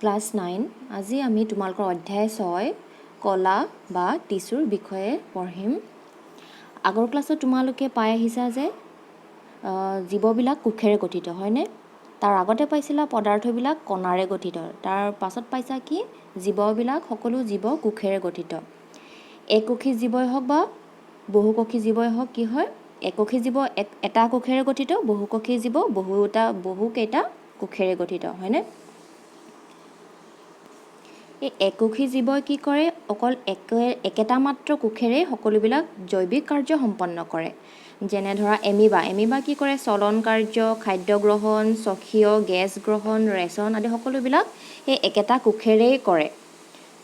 Class 9 আজি আমি তোমালোকৰ অধ্যায় 6 কলা বা টিস্যুৰ বিষয়ে পঢ়িম। আগৰ ক্লাছত তোমালোকে পাই আহিছা যে জীৱবিলাক কোষেৰে গঠিত হয়নে? তাৰ আগতে পাইছিলা পদাৰ্থবিলাক কণাৰে গঠিত। তাৰ পাছত পাইছা কি জীৱবিলাক সকলো জীৱ কোষেৰে গঠিত। এককোষী জীৱই হওক বা বহুকোষী জীৱই হওক কি হয়, এককোষী জীৱ এটা কোষেৰে গঠিত, বহুকোষী জীৱ বহুকেইটা কোষেৰে গঠিত হয়নে? এই এককোষী জীৱই কি কৰে, অকল একেটা মাত্ৰ কোষেৰে সকলোবিলাক জৈৱিক কাৰ্য সম্পন্ন কৰে। যেনে ধৰা এমিবা কি কৰে, চলন কাৰ্য, খাদ্য গ্ৰহণ, স্বকীয় গেছ গ্ৰহণ, ৰেচন আদি সকলোবিলাক সেই একেটা কোষেৰেই কৰে।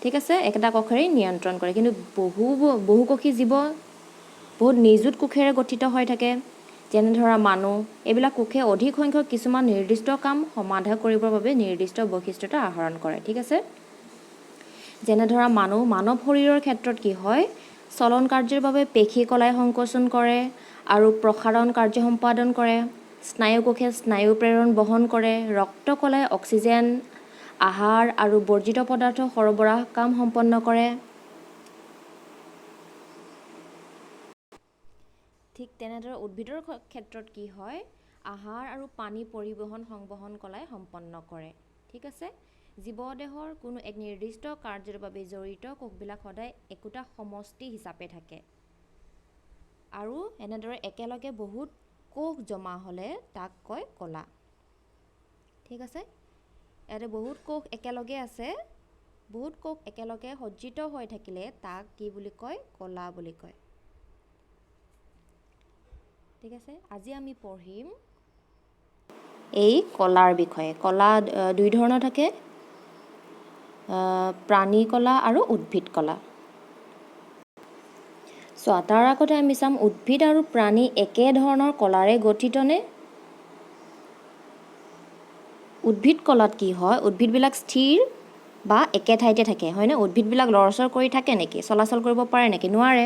ঠিক আছে, একেটা কোষেৰেই নিয়ন্ত্ৰণ কৰে। কিন্তু বহুকোষী জীৱ বহুত নিযুত কোষেৰে গঠিত হৈ থাকে। যেনে ধৰা মানুহ, এইবিলাক কোষে অধিক সংখ্যক কিছুমান নিৰ্দিষ্ট কাম সমাধা কৰিবৰ বাবে নিৰ্দিষ্ট বৈশিষ্ট্যতা আহৰণ কৰে। ঠিক আছে, যেনে ধৰা মানৱ শৰীৰৰ ক্ষেত্ৰত কি হয়, চলন কাৰ্যৰ বাবে পেশী কলাই সংকোচন কৰে আৰু প্ৰসাৰণ কাৰ্য সম্পাদন কৰে। স্নায়ু কোষে স্নায়ু প্ৰেৰণ বহন কৰে। ৰক্ত কলাই অক্সিজেন, আহাৰ আৰু বৰ্জিত পদাৰ্থ সৰবৰাহ কাম সম্পন্ন কৰে। ঠিক তেনেদৰে উদ্ভিদৰ ক্ষেত্ৰত কি হয়, আহাৰ আৰু পানী পৰিবহণ সংবহন কলাই সম্পন্ন কৰে। ঠিক আছে, জীৱদেহৰ কোনো এক নিৰ্দিষ্ট কাৰ্যৰ বাবে জড়িত কোষবিলাক সদায় একোটা সমষ্টি হিচাপে থাকে আৰু এনেদৰে একেলগে বহুত কোষ জমা হ'লে তাক কয় কলা। ঠিক আছে, ইয়াতে বহুত কোষ একেলগে আছে, বহুত কোষ একেলগে সজ্জিত হৈ থাকিলে তাক কি বুলি কয়, কলা বুলি কয়। ঠিক আছে, আজি আমি পঢ়িম এই কলাৰ বিষয়ে। কলা দুই ধৰণৰ থাকে, প্ৰাণী কলা আৰু উদ্ভিদ কলা। তাৰ আগতে আমি চাম উদ্ভিদ আৰু প্ৰাণী একে ধৰণৰ কলাৰে গঠিত নে? উদ্ভিদ কলাত কি হয়, উদ্ভিদবিলাক স্থিৰ বা একে ঠাইতে থাকে হয়নে? উদ্ভিদবিলাক লৰচৰ কৰি থাকে নেকি, চলাচল কৰিব পাৰে নেকি? নোৱাৰে,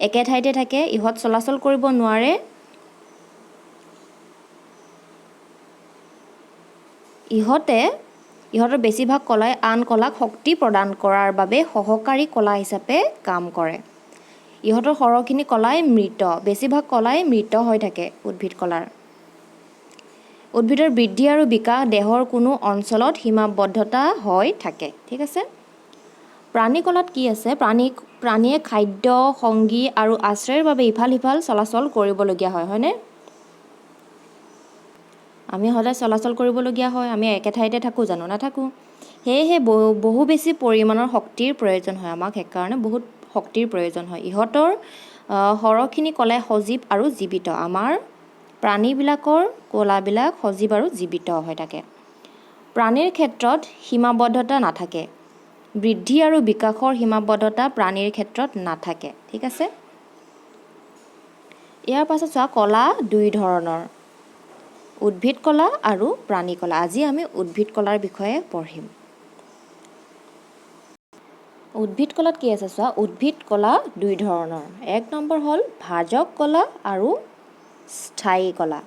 একে ঠাইতে থাকে। ইহঁত চলাচল কৰিব নোৱাৰে। ইহঁতৰ বেছিভাগ কলাই আন কলাক শক্তি প্ৰদান কৰাৰ বাবে সহকাৰী কলা হিচাপে কাম কৰে। ইহঁতৰ সৰহখিনি কলাই মৃত, বেছিভাগ কলাই মৃত হৈ থাকে উদ্ভিদ কলাৰ। উদ্ভিদৰ বৃদ্ধি আৰু বিকাশ দেহৰ কোনো অঞ্চলত সীমাবদ্ধতা হৈ থাকে। ঠিক আছে, প্ৰাণী কলাত কি আছে, প্ৰাণীয়ে খাদ্য, সংগী আৰু আশ্ৰয়ৰ বাবে ইফাল সিফাল চলাচল কৰিবলগীয়া হয় হয়নে? আমি সদায় চলাচল কৰিবলগীয়া হয়, আমি একে ঠাইতে থাকোঁ জানো? নাথাকোঁ। সেয়েহে বহু বেছি পৰিমাণৰ শক্তিৰ প্ৰয়োজন হয় আমাক, সেইকাৰণে বহুত শক্তিৰ প্ৰয়োজন হয়। ইহঁতৰ সৰহখিনি কলাই সজীৱ আৰু জীৱিত। আমাৰ প্ৰাণীবিলাকৰ কলাবিলাক সজীৱ আৰু জীৱিত হৈ থাকে। প্ৰাণীৰ ক্ষেত্ৰত সীমাবদ্ধতা নাথাকে, বৃদ্ধি আৰু বিকাশৰ সীমাবদ্ধতা প্ৰাণীৰ ক্ষেত্ৰত নাথাকে। ঠিক আছে, ইয়াৰ পাছত চোৱা, কলা দুই ধৰণৰ, উদ্ভিদ কলা আৰু প্ৰাণী কলা। আজি আমি উদ্ভিদ কলাৰ বিষয়ে পঢ়িম। উদ্ভিদ কলাত কি আছে চোৱা, উদ্ভিদ কলা দুই ধৰণৰ। এক নম্বৰ হ'ল ভাজক কলা আৰু স্থায়ী কলা।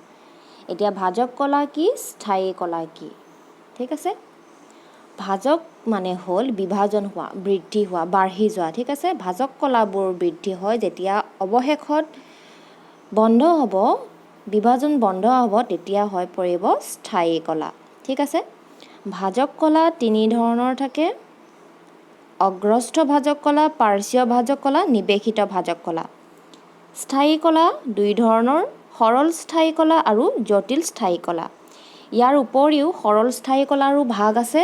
এতিয়া ভাজক কলা কি, স্থায়ী কলা কি? ঠিক আছে, ভাজক মানে হ'ল বিভাজন হোৱা, বৃদ্ধি হোৱা, বাঢ়ি যোৱা। ঠিক আছে, ভাজক কলাবোৰ বৃদ্ধি হয় যেতিয়া অৱশেষত বন্ধ হ'ব, বিভাজন বন্ধ হ'ব, তেতিয়া হৈ পৰিব স্থায়ী কলা। ঠিক আছে, ভাজক কলা তিনি ধৰণৰ থাকে, অগ্ৰস্থ ভাজক কলা, পাৰ্শ্বীয় ভাজক কলা, নিৱেশিত ভাজক কলা। স্থায়ী কলা দুই ধৰণৰ, সৰল স্থায়ী কলা আৰু জটিল স্থায়ী কলা। ইয়াৰ উপৰিও সৰল স্থায়ী কলাৰো ভাগ আছে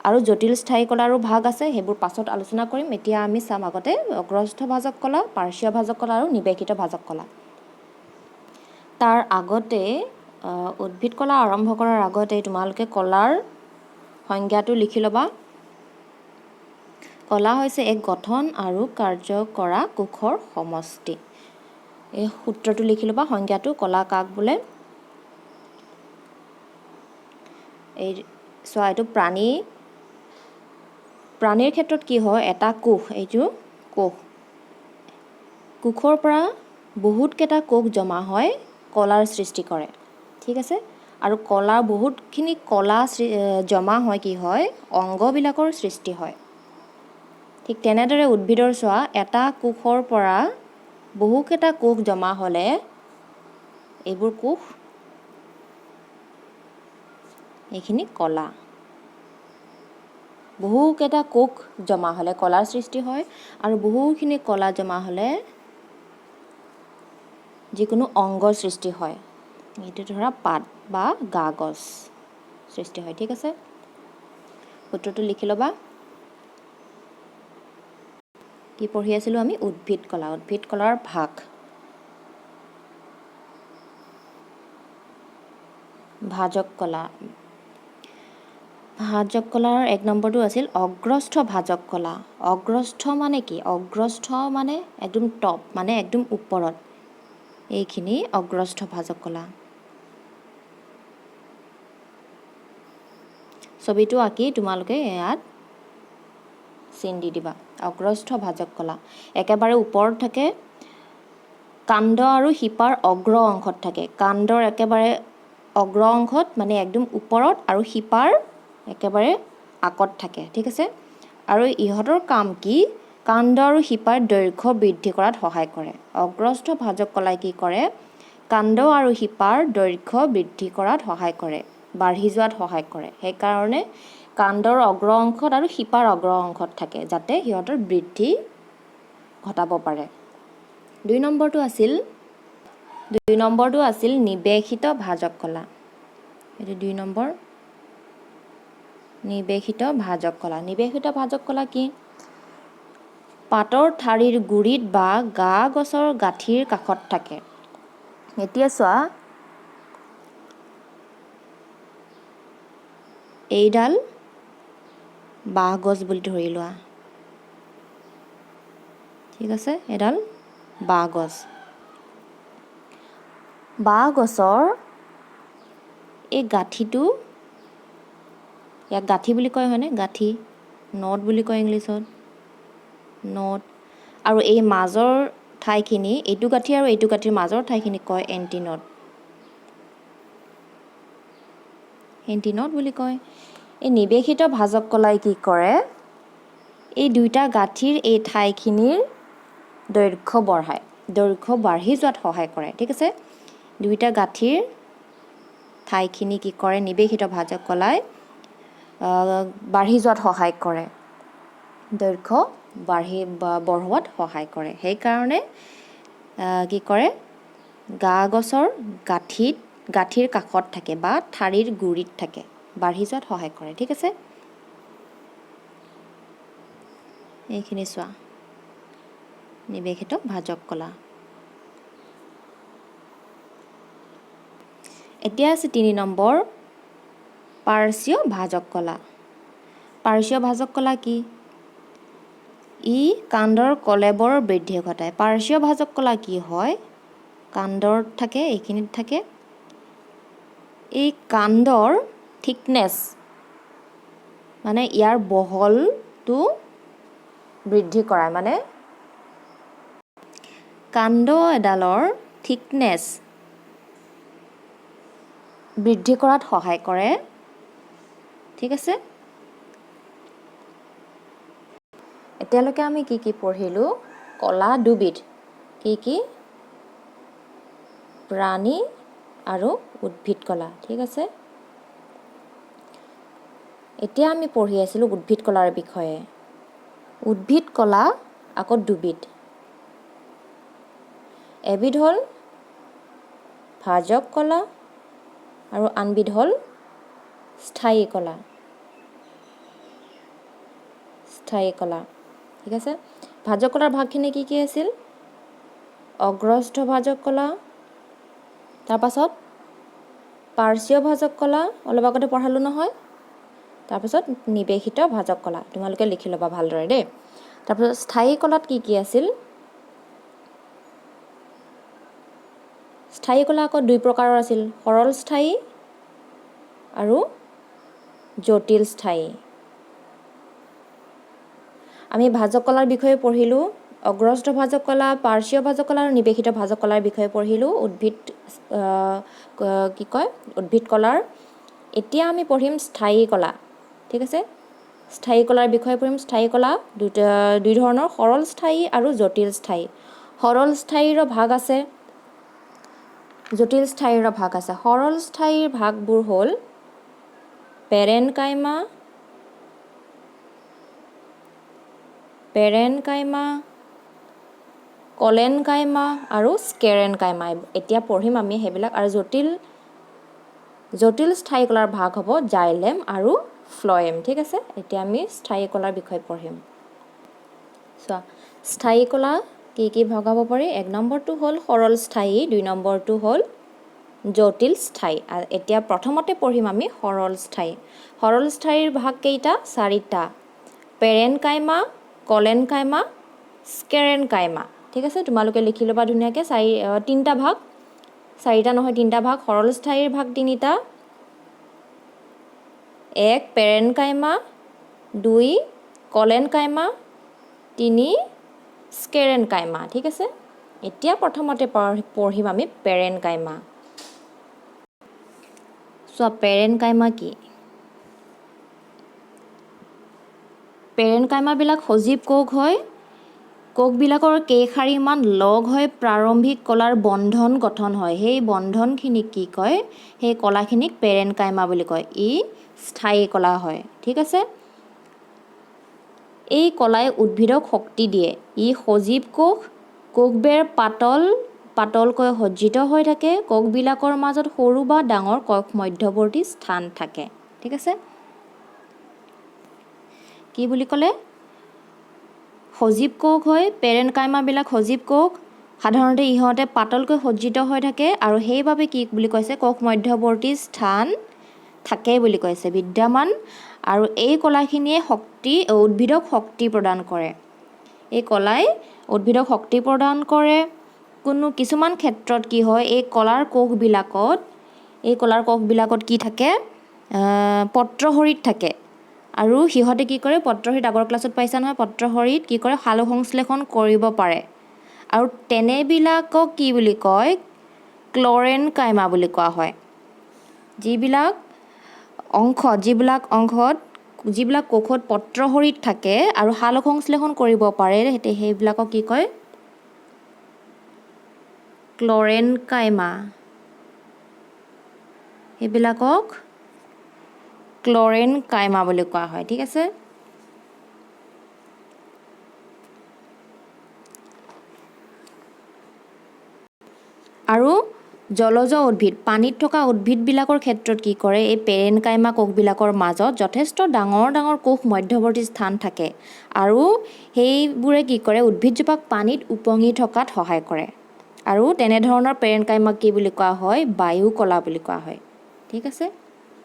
আৰু জটিল স্থায়ী কলাৰো ভাগ আছে, সেইবোৰ পাছত আলোচনা কৰিম। এতিয়া আমি চাম আগতে অগ্ৰস্থ ভাজক কলা, পাৰ্শ্বীয় ভাজক কলা আৰু নিৱেশিত ভাজক কলা। তাৰ আগতে উদ্ভিদ কলা আৰম্ভ কৰাৰ আগতে তোমালোকে কলাৰ সংজ্ঞাটো লিখি ল'বা। কলা হৈছে এক গঠন আৰু কাৰ্য কৰা কোষৰ সমষ্টি। এই সূত্ৰটো লিখি ল'বা, সংজ্ঞাটো। কলা কাক বোলে? এই চোৱা, এইটো প্ৰাণীৰ ক্ষেত্ৰত কি হয়, এটা কোষ, এইটো কোষৰ পৰা বহুতকেইটা কোষ জমা হয় কলাৰ সৃষ্টি কৰে। ঠিক আছে, আৰু কলাৰ বহুতখিনি কলা জমা হয় কি হয় অংগবিলাকৰ সৃষ্টি হয় ঠিক তেনেদৰে উদ্ভিদৰ চোৱা এটা কোষৰ পৰা বহুকেইটা কোষ জমা হ'লে এইবোৰ কোষ এইখিনি কলা বহুকেইটা কোষ জমা হ'লে কলাৰ সৃষ্টি হয় আৰু বহুখিনি কলা জমা হ'লে যিকোনো অংগৰ সৃষ্টি হয় এইটো ধৰা পাত বা গা গছ সৃষ্টি হয় ঠিক আছে সূত্ৰটো লিখি ল'বা কি পঢ়ি আছিলোঁ আমি উদ্ভিদ কলাৰ ভাগ ভাজক কলাৰ 1 নম্বৰটো আছিল অগ্ৰস্থ ভাজক কলা অগ্ৰস্থ মানে কি অগ্ৰস্থ মানে একদম টপ মানে একদম ওপৰত এইখিনি অগ্ৰস্থ ভাজক কলা ছবিটো আঁকি তোমালোকে ইয়াত চিন দি দিবা অগ্ৰস্থ ভাজক কলা একেবাৰে ওপৰত থাকে কাণ্ড আৰু শিপাৰ অগ্ৰ অংশত থাকে কাণ্ডৰ একেবাৰে অগ্ৰ অংশত মানে একদম ওপৰত আৰু শিপাৰ একেবাৰে আকত থাকে ঠিক আছে আৰু ইহঁতৰ কাম কি কাণ্ড আৰু শিপাৰ দৈৰ্ঘ্য বৃদ্ধি কৰাত সহায় কৰে অগ্ৰস্থ ভাজক কলাই কি কৰে কাণ্ড আৰু শিপাৰ দৈৰ্ঘ্য বৃদ্ধি কৰাত সহায় কৰে বাঢ়ি যোৱাত সহায় কৰে সেইকাৰণে কাণ্ডৰ অগ্ৰ অংশত আৰু শিপাৰ অগ্ৰ অংশত থাকে যাতে সিহঁতৰ বৃদ্ধি ঘটাব পাৰে 2 নম্বৰটো আছিল নিৱেশিত ভাজক কলা এইটো 2 নম্বৰ নিৱেশিত ভাজক কলা কি পাতৰ ঠাৰিৰ গুৰিত বা গা গছৰ গাঁঠিৰ কাষত থাকে এতিয়া চোৱা এইডাল বাঁহ গছ বুলি ধৰি লোৱা ঠিক আছে এডাল বাঁহ গছৰ এই গাঁঠিটো ইয়াক গাঁঠি বুলি কয় হয়নে গাঁঠি নট বুলি কয় ইংলিছত নট আৰু এই মাজৰ ঠাইখিনি এইটো গাঁঠি আৰু এইটো গাঁঠিৰ মাজৰ ঠাইখিনি কয় এণ্টিনট বুলি কয় এই নিৱেশিত ভাজক কলাই কি কৰে এই দুইটা গাঁঠিৰ এই ঠাইখিনিৰ দৈৰ্ঘ্য বাঢ়ি যোৱাত সহায় কৰে ঠিক আছে দুইটা গাঁঠিৰ ঠাইখিনি কি কৰে নিৱেশিত ভাজক কলাই বাঢ়ি যোৱাত সহায় কৰে দৈৰ্ঘ্য বঢ়োৱাত সহায় কৰে সেইকাৰণে কি কৰে গা গছৰ গাঁঠিৰ কাষত থাকে বা ঠাৰিৰ গুৰিত থাকে বাঢ়ি যোৱাত সহায় কৰে ঠিক আছে এইখিনি চোৱা নিৱেশিত ভাজক কলা এতিয়া আছে 3 নম্বৰ পাৰ্শ্বীয় ভাজক কলা কি ই কাণ্ডৰ কলেবৰ বৃদ্ধি ঘটায় পাৰ্শ্বীয় ভাজক কলা কি হয় কাণ্ডৰ থাকে এইখিনিত থাকে এই কাণ্ডৰ থিকনেছ মানে ইয়াৰ বহলটো বৃদ্ধি কৰায় মানে কাণ্ড এডালৰ থিকনেছ বৃদ্ধি কৰাত সহায় কৰে ঠিক আছে এতিয়ালৈকে আমি কি পঢ়িলোঁ কলা দুবিধ কি প্ৰাণী আৰু উদ্ভিদ কলা ঠিক আছে এতিয়া আমি পঢ়ি আছিলোঁ উদ্ভিদ কলাৰ বিষয়ে উদ্ভিদ কলা আকৌ দুবিধ এবিধ হ'ল ভাজক কলা আৰু আনবিধ হ'ল স্থায়ী কলা ঠিক আছে ভাজক কলাৰ ভাগখিনি কি আছিল অগ্ৰস্থ ভাজক কলা তাৰপাছত পাৰ্শ্বীয় ভাজক কলা অলপ আগতে পঢ়ালোঁ নহয় তাৰপাছত নিৱেশিত ভাজক কলা তোমালোকে লিখি ল'বা ভালদৰে দেই তাৰপাছত স্থায়ী কলাত কি আছিল স্থায়ী কলা আকৌ 2 প্ৰকাৰৰ আছিল সৰল স্থায়ী আৰু জটিল স্থায়ী আমি ভাজক কলাৰ বিষয়ে পঢ়িলোঁ অগ্ৰস্থ ভাজক কলা, পাৰ্শ্বীয় ভাজক কলা আৰু নিৱেশিত ভাজক কলাৰ বিষয়ে পঢ়িলোঁ। উদ্ভিদ কলাৰ। এতিয়া আমি পঢ়িম স্থায়ী কলা। ঠিক আছে, স্থায়ী কলাৰ বিষয়ে পঢ়িম। স্থায়ী কলা দুই ধৰণৰ, সৰল স্থায়ী আৰু জটিল স্থায়ী। সৰল স্থায়ীৰো ভাগ আছে, জটিল স্থায়ীৰো ভাগ আছে। সৰল স্থায়ীৰ ভাগবোৰ হ'ল পেৰেনকাইমা, কলেনকাইমা আৰু স্কেৰেনকাইমা। এতিয়া পঢ়িম আমি সেইবিলাক। আৰু জটিল স্থায়ী কলাৰ ভাগ হ'ব জাইলেম আৰু ফ্লয়েম। ঠিক আছে, এতিয়া আমি স্থায়ী কলাৰ বিষয়ে পঢ়িম। চোৱা, স্থায়ী কলা কি ভগাব পাৰি? 1 নম্বৰটো হ'ল সৰল স্থায়ী, 2 নম্বৰটো হ'ল জটিল স্থায়ী। এতিয়া প্ৰথমতে পঢ়িম আমি সৰল স্থায়ী। সৰল স্থায়ীৰ ভাগ কেইটা? 4টা। পেৰেনকাইমা, কলেনকাইমা, স্কেৰেনকাইমা। ঠিক আছে, তোমালোকে লিখি ল'বা ধুনীয়াকৈ। 3টা ভাগ, 4টা নহয় 3টা ভাগ। সৰল স্থায়ীৰ ভাগ 3টা। 1 পেৰেনকাইমা, 2 কলেনকাইমা, 3 স্কেৰেনকাইমা। ঠিক আছে, এতিয়া প্ৰথমতে পঢ়িম আমি পেৰেনকাইমা। চোৱা, পেৰেনকাইমা কি? পেৰেনকাইমাবিলাক সজীৱ কোষ হয়। কোষবিলাকৰ কেইশাৰীমান লগ হৈ প্ৰাৰম্ভিক কলাৰ বন্ধন গঠন হয়। সেই বন্ধনখিনিক কি কয়? সেই কলাখিনিক পেৰেনকাইমা বুলি কয়। ই স্থায়ী কলা হয়। ঠিক আছে, এই কলাই উদ্ভিদক শক্তি দিয়ে। ই সজীৱ কোষ। কোষবেৰ পাতলকৈ সজ্জিত হৈ থাকে। কোষবিলাকৰ মাজত সৰু বা ডাঙৰ কোষ মধ্যৱৰ্তী স্থান থাকে। ঠিক আছে, কি বুলি ক'লে? সজীৱ কোষ হয় পেৰেনকাইমাবিলাক। সজীৱ কোষ, সাধাৰণতে ইহঁতে পাতলকৈ সজ্জিত হৈ থাকে আৰু সেইবাবে কি বুলি কৈছে? কোষ মধ্যৱৰ্তী স্থান থাকে বুলি কৈছে, বিদ্যমান। আৰু এই কলাখিনিয়ে উদ্ভিদক শক্তি প্ৰদান কৰে। এই কলাই উদ্ভিদক শক্তি প্ৰদান কৰে। কিছুমান ক্ষেত্ৰত কি হয়? এই কলাৰ কোষবিলাকত কি থাকে? পত্ৰসৰিত থাকে। আৰু সিহঁতে কি কৰে? পত্ৰসৰিত, আগৰ ক্লাছত পাইছা নহয়, পত্ৰসৰিত কি কৰে? সালোকসংশ্লেষণ কৰিব পাৰে। আৰু তেনেবিলাকক কি বুলি কয়? ক্লৰেনকাইমা বুলি কোৱা হয়। যিবিলাক কোষত পত্ৰসৰিত থাকে আৰু সালোকসংশ্লেষণ কৰিব পাৰে, সেইবিলাকক কি কয়? ক্লৰেনকাইমা। সেইবিলাকক ক্লৰেনকাইমা বুলি কোৱা হয়। ঠিক আছে, আৰু জলজ উদ্ভিদ, পানীত থকা উদ্ভিদবিলাকৰ ক্ষেত্ৰত কি কৰে? এই পেৰেনকাইমা কোষবিলাকৰ মাজত যথেষ্ট ডাঙৰ ডাঙৰ কোষ মধ্যৱৰ্তী স্থান থাকে। আৰু সেইবোৰে কি কৰে? উদ্ভিদজোপাক পানীত উপঙি থকাত সহায় কৰে। আৰু তেনেধৰণৰ পেৰেনকাইমাক কি বুলি কোৱা হয়? বায়ু কলা বুলি কোৱা হয়। ঠিক আছে,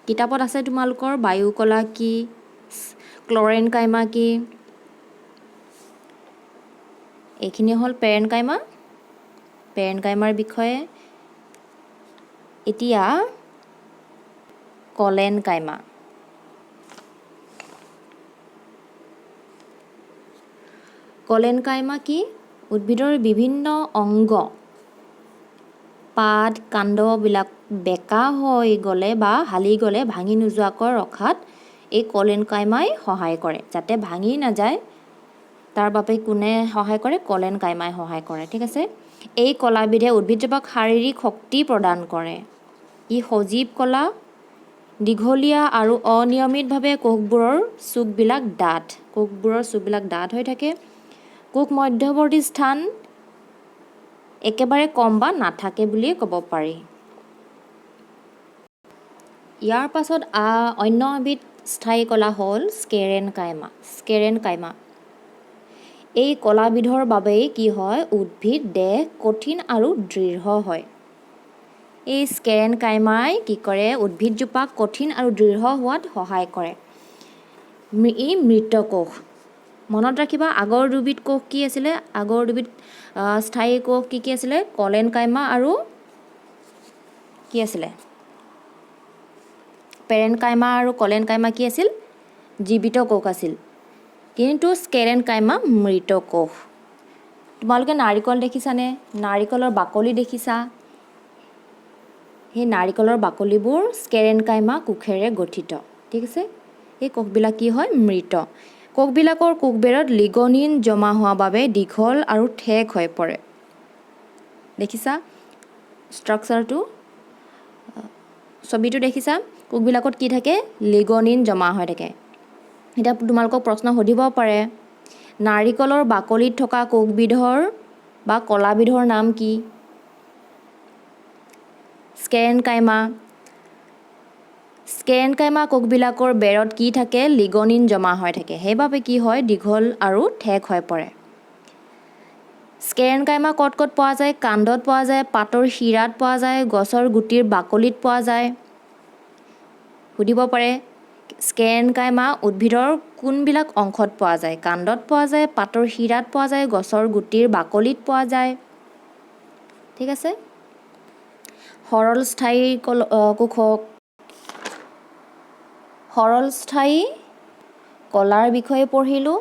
কিতাপত আছে তোমালোকৰ বায়ু কলা কি, ক্লৰেনকাইমা কি। এইখিনি হ'ল পেৰেনকাইমাৰ বিষয়ে। এতিয়া কলেনকাইমা। কলেনকাইমা কি? উদ্ভিদৰ বিভিন্ন অংগ, পাত, কাণ্ডবিলাক বেঁকা হৈ গ'লে বা হালি গ'লে ভাঙি নোযোৱাকৈ ৰখাত এই কলেনকাইমাই সহায় কৰে। যাতে ভাঙি নাযায় তাৰ বাবে কোনে সহায় কৰে? কলেনকাইমাই সহায় কৰে। ঠিক আছে, এই কলাবিধে উদ্ভিদজোপাক শাৰীৰিক শক্তি প্ৰদান কৰে। ই সজীৱ কলা। দীঘলীয়া আৰু অনিয়মিতভাৱে কোষবোৰৰ চুকবিলাক ডাঠ হৈ থাকে। কোষ মধ্যৱৰ্তী স্থান একেবাৰে কম বা নাথাকে বুলিয়ে ক'ব পাৰি। ইয়াৰ পাছত অন্য এবিধ স্থায়ী কলা হ'ল স্কেৰেনকাইমা। এই কলাবিধৰ বাবেই কি হয়? উদ্ভিদ দেহ কঠিন আৰু দৃঢ় হয়। এই স্কেৰেনকাইমাই কি কৰে? উদ্ভিদজোপাক কঠিন আৰু দৃঢ় হোৱাত সহায় কৰে। ই মৃত কোষ। মনত ৰাখিবা, আগৰ দুবিধ কোষ কি আছিলে? আগৰ দুবিধ স্থায়ী কোষ কি আছিলে? কলেনকাইমা আৰু কি আছিলে? পেৰেনকাইমা আৰু কলেনকাইমা কি আছিল? জীৱিত কোষ আছিল। কিন্তু স্কেৰেনকাইমা মৃত কোষ। তোমালোকে নাৰিকল দেখিছানে? নাৰিকলৰ বাকলি দেখিছা? সেই নাৰিকলৰ বাকলিবোৰ স্কেৰেনকাইমা কোষেৰে গঠিত। ঠিক আছে? এই কোষবিলাক কি হয়? মৃত। কোষবিলাকৰ কোষবেৰত লিগনিন জমা হোৱাৰ বাবে দীঘল আৰু ঠেক হৈ পৰে। দেখিছা ষ্ট্ৰাকচাৰটো? ছবিটো দেখিছা? কোষবিলাকত কি থাকে? লিগনিন জমা হৈ থাকে। এতিয়া তোমালোকক প্ৰশ্ন সুধিব পাৰে, নাৰিকলৰ বাকলিত থকা কোষবিধৰ বা কলাবিধৰ নাম কি? স্কেৰেনকাইমা। স্কেৰেনকাইমা কোষবিলাকৰ বেৰত কি থাকে? লিগনিন জমা হৈ থাকে। সেইবাবে কি হয়? দীঘল আৰু ঠেক হৈ পৰে। স্কেৰেনকাইমা ক'ত ক'ত পোৱা যায়? কাণ্ডত পোৱা যায়, পাতৰ শিৰাত পোৱা যায়, গছৰ গুটিৰ বাকলিত পোৱা যায়। সুধিব পাৰে, স্কেৰেনকাইমা উদ্ভিদৰ কোনবিলাক অংশত পোৱা যায়? কাণ্ডত পোৱা যায়, পাতৰ শিৰাত পোৱা যায়, গছৰ গুটিৰ বাকলিত পোৱা যায়। ঠিক আছে? সৰলস্থায়ী কোষক সৰলস্থায়ী কলাৰ বিষয়ে পঢ়িলোঁ।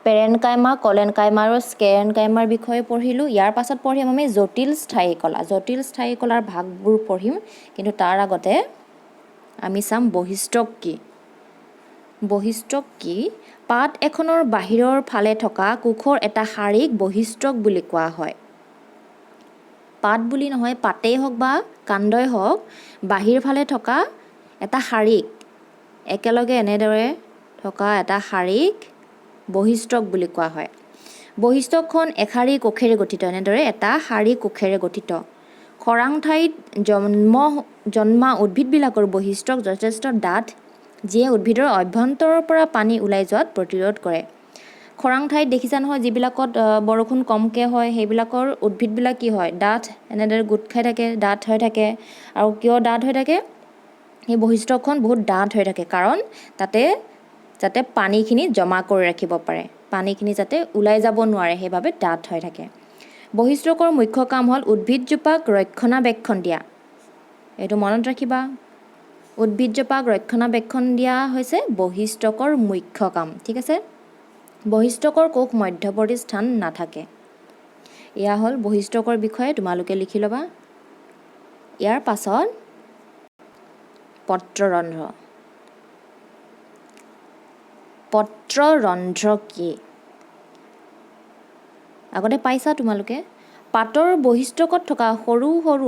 পেৰেনকাইমা, কলেনকাইমা আৰু স্কেৰেনকাইমাৰ বিষয়ে পঢ়িলোঁ। ইয়াৰ পাছত পঢ়িম আমি জটিল স্থায়ী কলা। জটিল স্থায়ী কলাৰ ভাগবোৰ পঢ়িম, কিন্তু তাৰ আগতে আমি চাম বহিষ্টক কি। বহিষ্টক কি? পাত এখনৰ বাহিৰৰ ফালে থকা কোষৰ এটা শাৰীক বহিষ্টক বুলি কোৱা হয়। পাত বুলি নহয়, পাতেই হওক বা কাণ্ডই হওক, বাহিৰ ফালে থকা এটা শাৰীক, একেলগে এনেদৰে থকা এটা শাৰীক বহিষ্টক বুলি কোৱা হয়। বহিষ্টকখন এশাৰী কোষেৰে গঠিত। এনেদৰে এটা শাৰী কোষেৰে গঠিত। খৰাং ঠাইত জন্মা উদ্ভিদবিলাকৰ বহিষ্টক যথেষ্ট ডাঠ, যিয়ে উদ্ভিদৰ অভ্যন্তৰৰ পৰা পানী ওলাই যোৱাত প্ৰতিৰোধ কৰে। খৰাং ঠাইত দেখিছা নহয়, যিবিলাকত বৰষুণ কমকৈ হয়, সেইবিলাকৰ উদ্ভিদবিলাক কি হয়? ডাঠ, এনেদৰে গোট খাই থাকে, ডাঠ হৈ থাকে। আৰু কিয় ডাঠ হৈ থাকে? সেই বহিষ্টকখন বহুত ডাঠ হৈ থাকে, কাৰণ তাতে যাতে পানীখিনি জমা কৰি ৰাখিব পাৰে, পানীখিনি যাতে ওলাই যাব নোৱাৰে, সেইবাবে ডাঠ হৈ থাকে। বহিষ্টকৰ মুখ্য কাম হ'ল উদ্ভিদজোপাক ৰক্ষণাবেক্ষণ দিয়া। এইটো মনত ৰাখিবা, উদ্ভিদজোপাক ৰক্ষণাবেক্ষণ দিয়া হৈছে বহিষ্টকৰ মুখ্য কাম। ঠিক আছে? বহিষ্টকৰ কোষ মধ্যৱৰ্তী স্থান নাথাকে। এয়া হ'ল বহিষ্টকৰ বিষয়ে, তোমালোকে লিখি ল'বা। ইয়াৰ পাছত পত্ৰৰন্ধ্ৰ। পত্ৰৰন্ধ্ৰ কি? আগতে পাইছা তোমালোকে? পাতৰ বহিষ্টকত থকা সৰু সৰু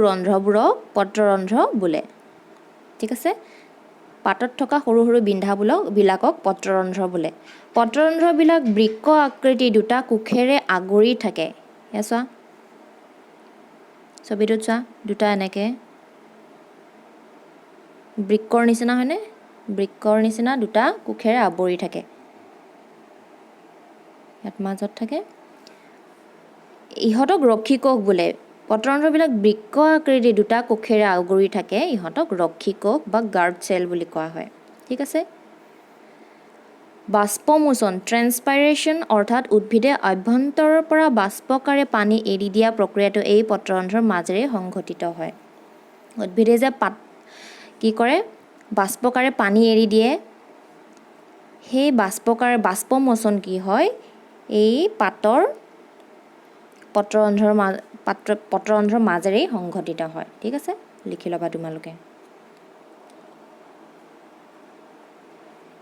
ৰন্ধ্ৰবোৰক পত্ৰৰন্ধ্ৰ বোলে। ঠিক আছে? পাতত থকা সৰু সৰু বিন্ধাবিলাকক পত্ৰৰন্ধ্ৰ বোলে। পত্ৰৰন্ধ্ৰবিলাক বৃক্ক আকৃতি দুটা কোষেৰে আগুৰি থাকে। এয়া চোৱা, ছবিটোত চোৱা, দুটা এনেকৈ বৃক্কৰ নিচিনা হয়নে? বৃক্কৰ নিচিনা দুটা কোষেৰে আৱৰি থাকে। ইয়াত মাজত থাকে। ইহঁতক ৰক্ষী কোষ বোলে। পত্ৰৰন্ধ্ৰবিলাক বৃক্ক আকৃতি দুটা কোষেৰে আগুৰি থাকে। ইহঁতক ৰক্ষী কোষ বা গাৰ্ড চেল বুলি কোৱা হয়। ঠিক আছে? বাষ্পমোচন, ট্ৰেন্সপাইৰেশ্যন, অৰ্থাৎ উদ্ভিদে অভ্যন্তৰৰ পৰা বাষ্পকাৰে পানী এৰি দিয়া প্ৰক্ৰিয়াটো এই পত্ৰৰন্ধ্ৰৰ মাজেৰে সংঘটিত হয়। উদ্ভিদে যে কি কৰে? বাষ্পকাৰে পানী এৰি দিয়ে, সেই বাষ্পমোচন কি হয়? এই পত্ৰৰন্ধ্ৰৰ মাজেৰেই সংঘটিত হয়। ঠিক আছে? লিখি ল'বা তোমালোকে।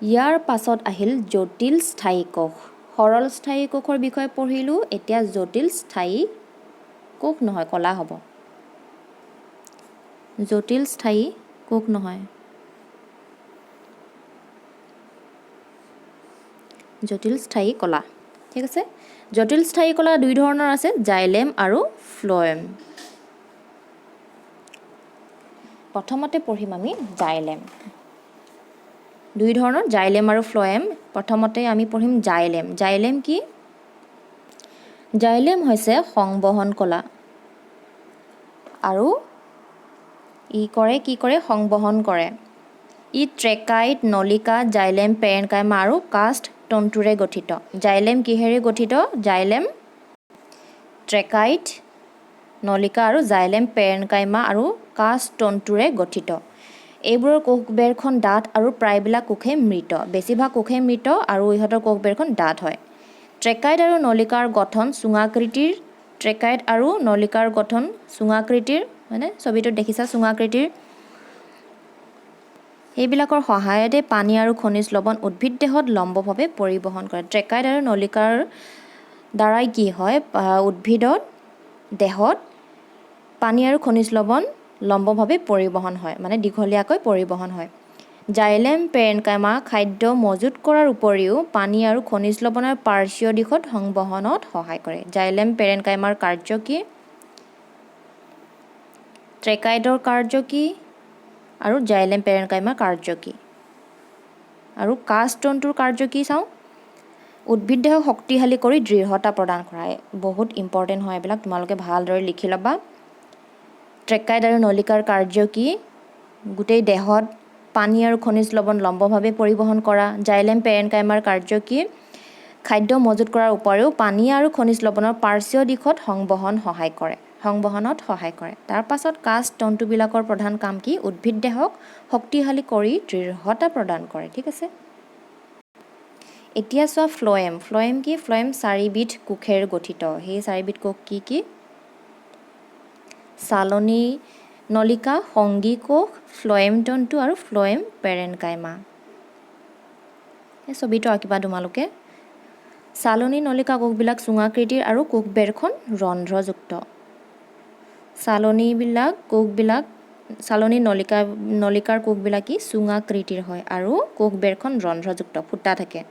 ইয়াৰ পাছত আহিল জটিল স্থায়ী কোষ। সৰল স্থায়ী কোষৰ বিষয়ে পঢ়িলোঁ। এতিয়া জটিল স্থায়ী কোষ নহয়, কলা হ'ব। জটিল স্থায়ী কোষ নহয়, জটিল স্থায়ী কলা। ঠিক আছে? জটিল স্থায়ী কলা দুই ধৰণৰ আছে, জাইলেম আৰু ফ্ল'য়েম। প্ৰথমতে পঢ়িম আমি জাইলেম। দুই ধৰণৰ, জাইলেম আৰু ফ্ল'য়েম। প্ৰথমতে আমি পঢ়িম জাইলেম। জাইলেম কি? জাইলেম হৈছে সংবহন কলা, আৰু কি কৰে? সংবহন কৰে। ই ট্ৰেকাইট, নলিকা, জাইলেম, পেৰেনকাইমা আৰু কাষ্ট তন্তুৰে গঠিত। জাইলেম কিহেৰে গঠিত? জাইলেম ট্ৰেকাইট, নলিকা আৰু জাইলেম, পেৰেনকাইমা আৰু কাষ্ট তন্তুৰে গঠিত। এইবোৰৰ কোষবেৰখন ডাঠ আৰু প্ৰায়বিলাক কোষে মৃত, বেছিভাগ কোষে মৃত আৰু ইহঁতৰ কোষবেৰখন ডাঠ হয়। ট্ৰেকাইড আৰু নলিকাৰ গঠন চুঙাকৃতিৰ, ট্ৰেকাইড আৰু নলিকাৰ গঠন চুঙাকৃতিৰ, মানে ছবিটোত দেখিছা চুঙাকৃতিৰ। সেইবিলাকৰ সহায়তে পানী আৰু খনিজ লৱণ উদ্ভিদ দেহত লম্বভাৱে পৰিবহণ কৰে। ট্ৰেকাইড আৰু নলিকাৰ দ্বাৰাই কি হয়, উদ্ভিদত দেহত পানী আৰু খনিজ লৱণ লম্বভাৱে পৰিবহণ হয়, মানে দীঘলীয়াকৈ পৰিবহণ হয়। জাইলেম পেৰেনকাইমা খাদ্য মজুত কৰাৰ উপৰিও পানী আৰু খনিজ লৱণৰ পাৰ্শ্বীয় দিশত সংবহনত সহায় কৰে। জাইলেম পেৰেনকাইমাৰ কাৰ্য কি, ট্ৰেকাইডৰ কাৰ্য কি আৰু জাইলেম পেৰেনকাইমাৰ কাৰ্য কি, আৰু কাষ্ট তন্তুৰ কাৰ্য কি চাওঁ। উদ্ভিদ দেহক শক্তিশালী কৰি দৃঢ়তা প্ৰদান কৰা, বহুত ইম্পৰ্টেণ্ট হয় এইবিলাক, তোমালোকে ভালদৰে লিখি ল'বা। ট্ৰেকাইড আৰু নলিকাৰ কাৰ্য কি, গোটেই দেহত পানী আৰু খনিজ লৱণ লম্বভাৱে পৰিবহণ কৰা। জাইলেম পেৰেনকাইমাৰ কাৰ্য কি, খাদ্য মজুত কৰাৰ উপৰিও পানী আৰু খনিজ লৱণৰ পাৰ্শ্বীয় দিশত সংবহনত সহায় কৰে। তাৰ পাছত কাষ্ট তন্তুবিলাকৰ প্ৰধান কাম কি, উদ্ভিদ দেহক শক্তিশালী কৰি দৃঢ়তা প্ৰদান কৰে। ঠিক আছে, এতিয়া চোৱা ফ্লয়েম। ফ্লয়েম কি, ফ্লয়েম 4বিধ কোষেৰে গঠিত। সেই 4বিধ কোষ কি কি, চালনী নলিকা, সংগী কোষ, ফ্লয়েম তন্তু আৰু ফ্লয়েম পেৰেনকাইমা। এই ছবিটো আঁকিবা তোমালোকে। চালনী নলিকা কোষবিলাক চুঙাকৃতিৰ আৰু কোষবেৰখন ৰন্ধ্ৰযুক্ত। চালনী নলিকাৰ কোষবিলাক কি, চুঙাকৃতিৰ হয় আৰু কোষবেৰখন ৰন্ধ্ৰযুক্ত, ফুটা থাকে।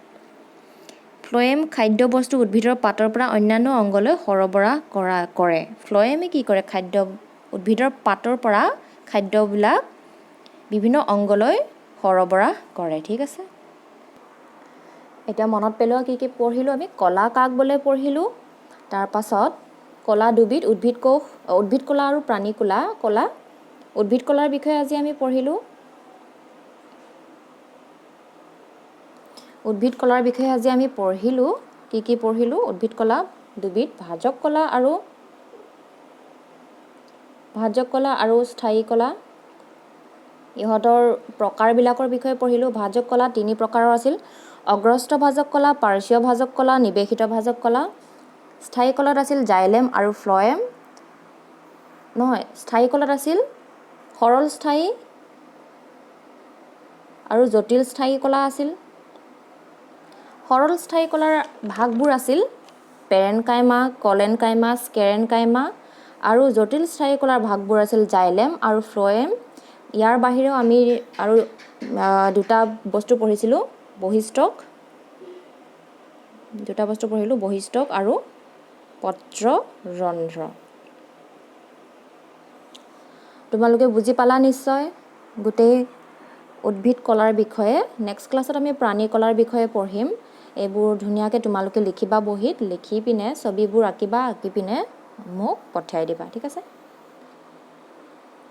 ফ্লয়েম খাদ্যবস্তু উদ্ভিদৰ পাতৰ পৰা অন্যান্য অংগলৈ সৰবৰাহ কৰে। ফ্লয়েমে কি কৰে, উদ্ভিদৰ পাতৰ পৰা খাদ্যবিলাক বিভিন্ন অংগলৈ সৰবৰাহ কৰে। ঠিক আছে, এতিয়া মনত পেলোৱা কি কি পঢ়িলোঁ আমি। কলা কাক বোলে পঢ়িলোঁ, তাৰপাছত কলা দুবিধ, উদ্ভিদ কলা আৰু প্ৰাণী কলা। উদ্ভিদ কলাৰ বিষয়ে আজি আমি পঢ়িলোঁ। উদ্ভিদ কলাৰ বিষয়ে আজি আমি পঢ়িলোঁ। কি কি পঢ়িলোঁ, উদ্ভিদ কলা দুবিধ, ভাজক কলা আৰু স্থায়ী কলা। ইহঁতৰ প্ৰকাৰবিলাকৰ বিষয়ে পঢ়িলোঁ। ভাজক কলা 3 প্ৰকাৰৰ আছিল, অগ্ৰস্থ ভাজক কলা, পাৰ্শ্বীয় ভাজক কলা, নিৱেশিত ভাজক কলা। স্থায়ী কলাত আছিল জাইলেম আৰু ফ্লয়েম, স্থায়ী কলাত আছিল সৰল স্থায়ী আৰু জটিল স্থায়ী কলা আছিল। সৰল স্থায়ী কলাৰ ভাগবোৰ আছিল পেৰেনকাইমা, কলেনকাইমা, স্কেৰেনকাইমা, আৰু জটিল স্থায়ী কলাৰ ভাগবোৰ আছিল জাইলেম আৰু ফ্লয়েম। ইয়াৰ বাহিৰেও আমি আৰু দুটা বস্তু পঢ়িছিলোঁ, বহিষ্টক আৰু পত্ৰৰন্ধ্ৰ। তোমালোকে বুজি পালা নিশ্চয় গোটেই উদ্ভিদ কলাৰ বিষয়ে। নেক্সট ক্লাছত আমি প্ৰাণী কলাৰ বিষয়ে পঢ়িম। এইবোৰ ধুনীয়াকৈ তোমালোকে লিখিবা বহীত, লিখি পিনে ছবিবোৰ আঁকিবা, আঁকি পিনে মোক পঠিয়াই দিবা। ঠিক আছে।